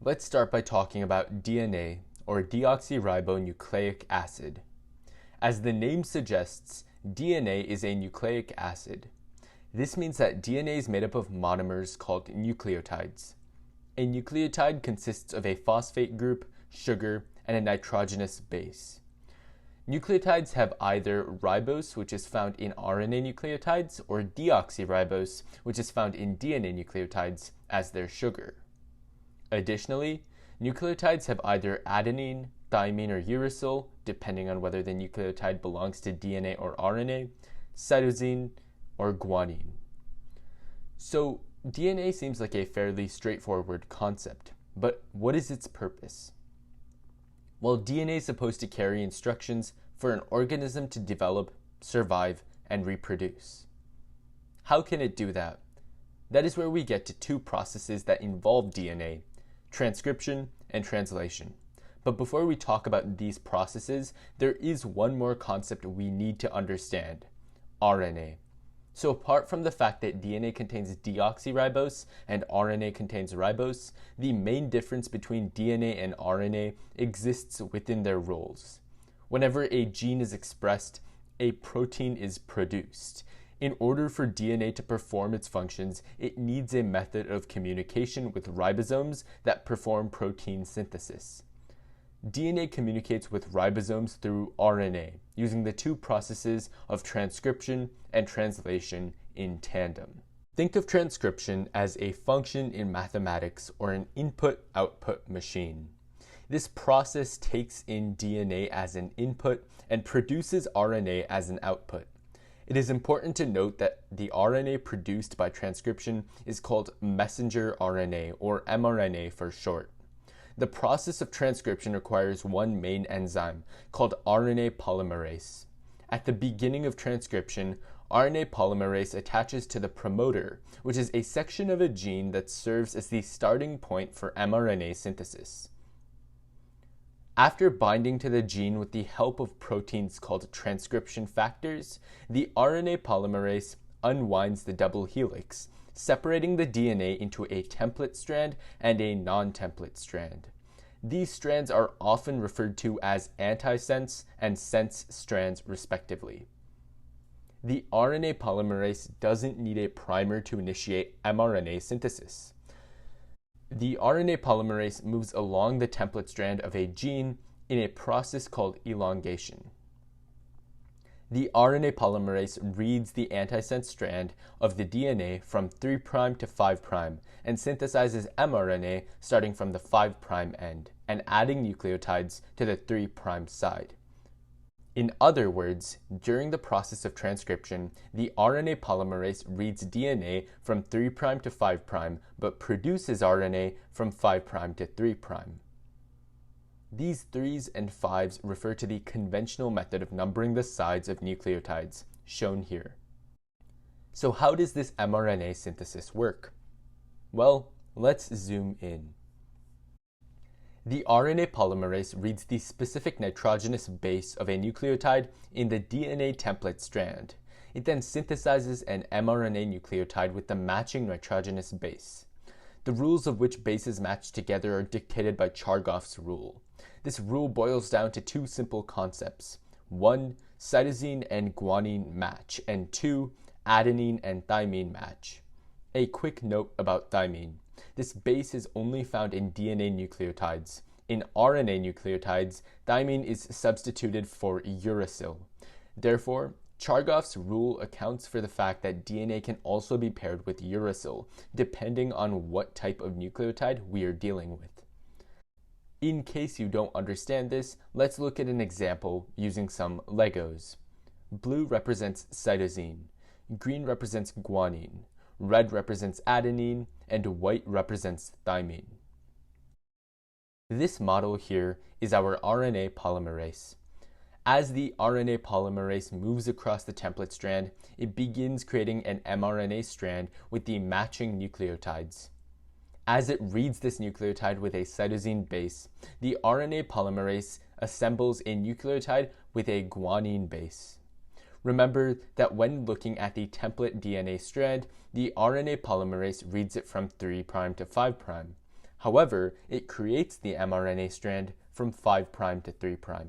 Let's start by talking about DNA, or deoxyribonucleic acid. As the name suggests, DNA is a nucleic acid. This means that DNA is made up of monomers called nucleotides. A nucleotide consists of a phosphate group, sugar, and a nitrogenous base. Nucleotides have either ribose, which is found in RNA nucleotides, or deoxyribose, which is found in DNA nucleotides, as their sugar. Additionally, nucleotides have either adenine, thymine, or uracil, depending on whether the nucleotide belongs to DNA or RNA, cytosine, or guanine. So, DNA seems like a fairly straightforward concept, but what is its purpose? Well, DNA is supposed to carry instructions for an organism to develop, survive, and reproduce. How can it do that? That is where we get to two processes that involve DNA: transcription and translation. But before we talk about these processes, there is one more concept we need to understand: RNA. So apart from the fact that DNA contains deoxyribose and RNA contains ribose, the main difference between DNA and RNA exists within their roles. Whenever a gene is expressed, a protein is produced. In order for DNA to perform its functions, it needs a method of communication with ribosomes that perform protein synthesis. DNA communicates with ribosomes through RNA, using the two processes of transcription and translation in tandem. Think of transcription as a function in mathematics or an input-output machine. This process takes in DNA as an input and produces RNA as an output. It is important to note that the RNA produced by transcription is called messenger RNA, or mRNA for short. The process of transcription requires one main enzyme, called RNA polymerase. At the beginning of transcription, RNA polymerase attaches to the promoter, which is a section of a gene that serves as the starting point for mRNA synthesis. After binding to the gene with the help of proteins called transcription factors, the RNA polymerase unwinds the double helix, separating the DNA into a template strand and a non-template strand. These strands are often referred to as antisense and sense strands, respectively. The RNA polymerase doesn't need a primer to initiate mRNA synthesis. The RNA polymerase moves along the template strand of a gene in a process called elongation. The RNA polymerase reads the antisense strand of the DNA from 3' to 5' and synthesizes mRNA starting from the 5' end and adding nucleotides to the 3' side. In other words, during the process of transcription, the RNA polymerase reads DNA from 3' to 5' but produces RNA from 5' to 3'. These 3's and 5's refer to the conventional method of numbering the sides of nucleotides, shown here. So how does this mRNA synthesis work? Well, let's zoom in. The RNA polymerase reads the specific nitrogenous base of a nucleotide in the DNA template strand. It then synthesizes an mRNA nucleotide with the matching nitrogenous base. The rules of which bases match together are dictated by Chargaff's rule. This rule boils down to two simple concepts: 1, cytosine and guanine match, and 2, adenine and thymine match. A quick note about thymine. This base is only found in DNA nucleotides. In RNA nucleotides, thymine is substituted for uracil. Therefore, Chargaff's rule accounts for the fact that DNA can also be paired with uracil, depending on what type of nucleotide we are dealing with. In case you don't understand this, let's look at an example using some Legos. Blue represents cytosine, green represents guanine, red represents adenine, and white represents thymine. This model here is our RNA polymerase. As the RNA polymerase moves across the template strand, it begins creating an mRNA strand with the matching nucleotides. As it reads this nucleotide with a cytosine base, the RNA polymerase assembles a nucleotide with a guanine base. Remember that when looking at the template DNA strand, the RNA polymerase reads it from 3' to 5'. However, it creates the mRNA strand from 5' to 3'.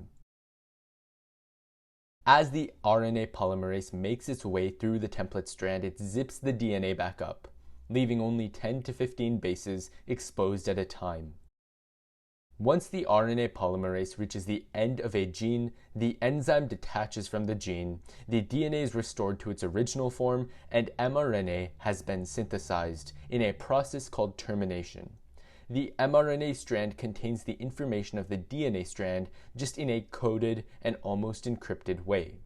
As the RNA polymerase makes its way through the template strand, it zips the DNA back up, leaving only 10 to 15 bases exposed at a time. Once the RNA polymerase reaches the end of a gene, the enzyme detaches from the gene, the DNA is restored to its original form, and mRNA has been synthesized in a process called termination. The mRNA strand contains the information of the DNA strand, just in a coded and almost encrypted way.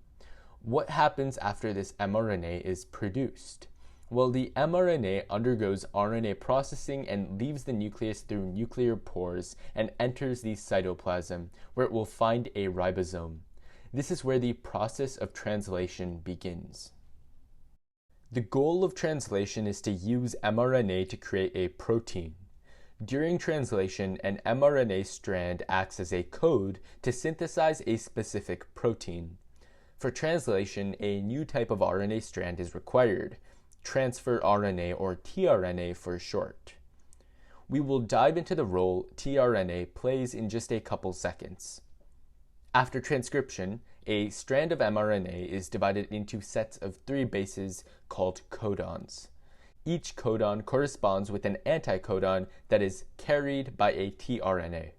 What happens after this mRNA is produced? Well, the mRNA undergoes RNA processing and leaves the nucleus through nuclear pores and enters the cytoplasm, where it will find a ribosome. This is where the process of translation begins. The goal of translation is to use mRNA to create a protein. During translation, an mRNA strand acts as a code to synthesize a specific protein. For translation, a new type of RNA strand is required, transfer RNA, or tRNA for short. We will dive into the role tRNA plays in just a couple seconds. After transcription, a strand of mRNA is divided into sets of 3 bases called codons. Each codon corresponds with an anticodon that is carried by a tRNA.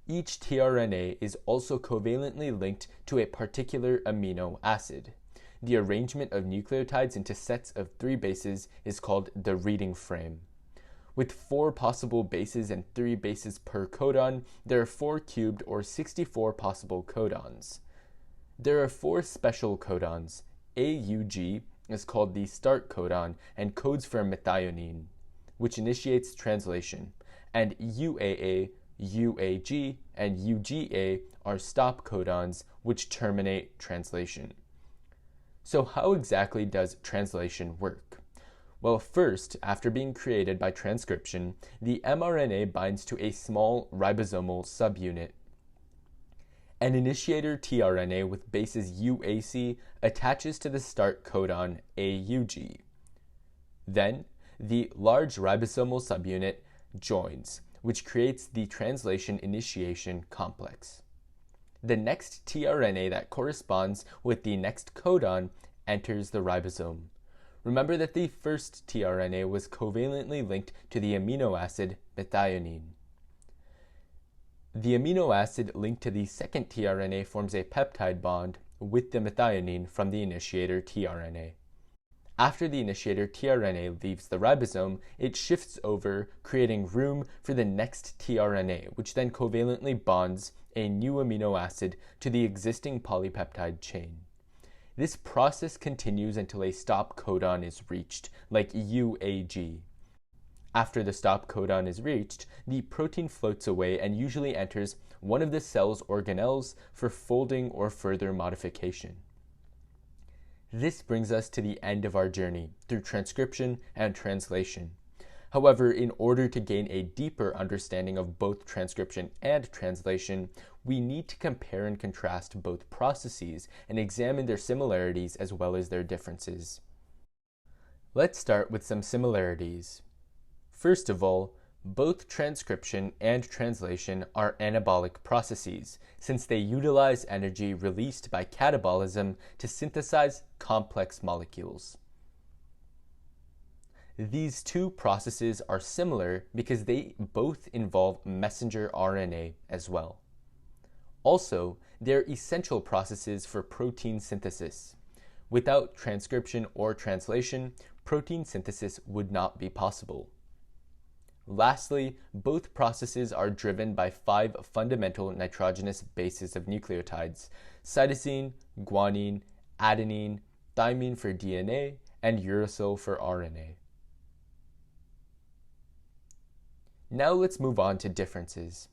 Each tRNA is also covalently linked to a particular amino acid. The arrangement of nucleotides into sets of 3 bases is called the reading frame. With 4 possible bases and 3 bases per codon, there are 4 cubed or 64 possible codons. There are 4 special codons. AUG is called the start codon and codes for methionine, which initiates translation, and UAA, UAG, and UGA are stop codons, which terminate translation. So how exactly does translation work? Well, first, after being created by transcription, the mRNA binds to a small ribosomal subunit. An initiator tRNA with bases UAC attaches to the start codon AUG. Then, the large ribosomal subunit joins, which creates the translation initiation complex. The next tRNA that corresponds with the next codon enters the ribosome. Remember that the first tRNA was covalently linked to the amino acid methionine. The amino acid linked to the second tRNA forms a peptide bond with the methionine from the initiator tRNA. After the initiator tRNA leaves the ribosome, it shifts over, creating room for the next tRNA, which then covalently bonds a new amino acid to the existing polypeptide chain. This process continues until a stop codon is reached, like UAG. After the stop codon is reached, the protein floats away and usually enters one of the cell's organelles for folding or further modification. This brings us to the end of our journey through transcription and translation. However, in order to gain a deeper understanding of both transcription and translation, we need to compare and contrast both processes and examine their similarities as well as their differences. Let's start with some similarities. First of all, both transcription and translation are anabolic processes, since they utilize energy released by catabolism to synthesize complex molecules. These two processes are similar because they both involve messenger RNA as well. Also, they're essential processes for protein synthesis. Without transcription or translation, protein synthesis would not be possible. Lastly, both processes are driven by 5 fundamental nitrogenous bases of nucleotides: cytosine, guanine, adenine, thymine for DNA, and uracil for RNA. Now let's move on to differences.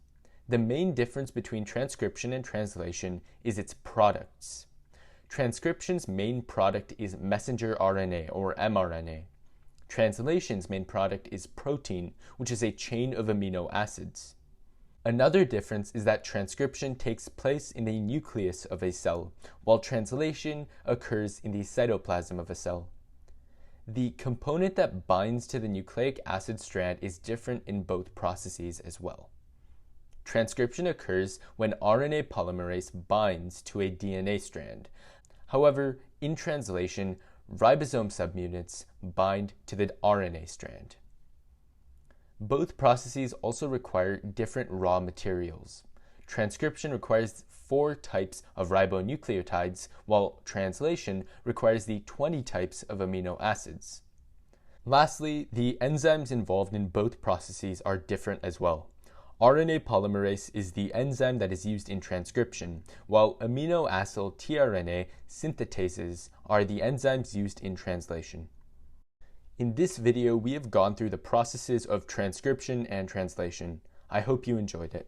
The main difference between transcription and translation is its products. Transcription's main product is messenger RNA, or mRNA. Translation's main product is protein, which is a chain of amino acids. Another difference is that transcription takes place in the nucleus of a cell, while translation occurs in the cytoplasm of a cell. The component that binds to the nucleic acid strand is different in both processes as well. Transcription occurs when RNA polymerase binds to a DNA strand. However, in translation, ribosome subunits bind to the RNA strand. Both processes also require different raw materials. Transcription requires 4 types of ribonucleotides, while translation requires the 20 types of amino acids. Lastly, the enzymes involved in both processes are different as well. RNA polymerase is the enzyme that is used in transcription, while amino-acyl tRNA synthetases are the enzymes used in translation. In this video, we have gone through the processes of transcription and translation. I hope you enjoyed it.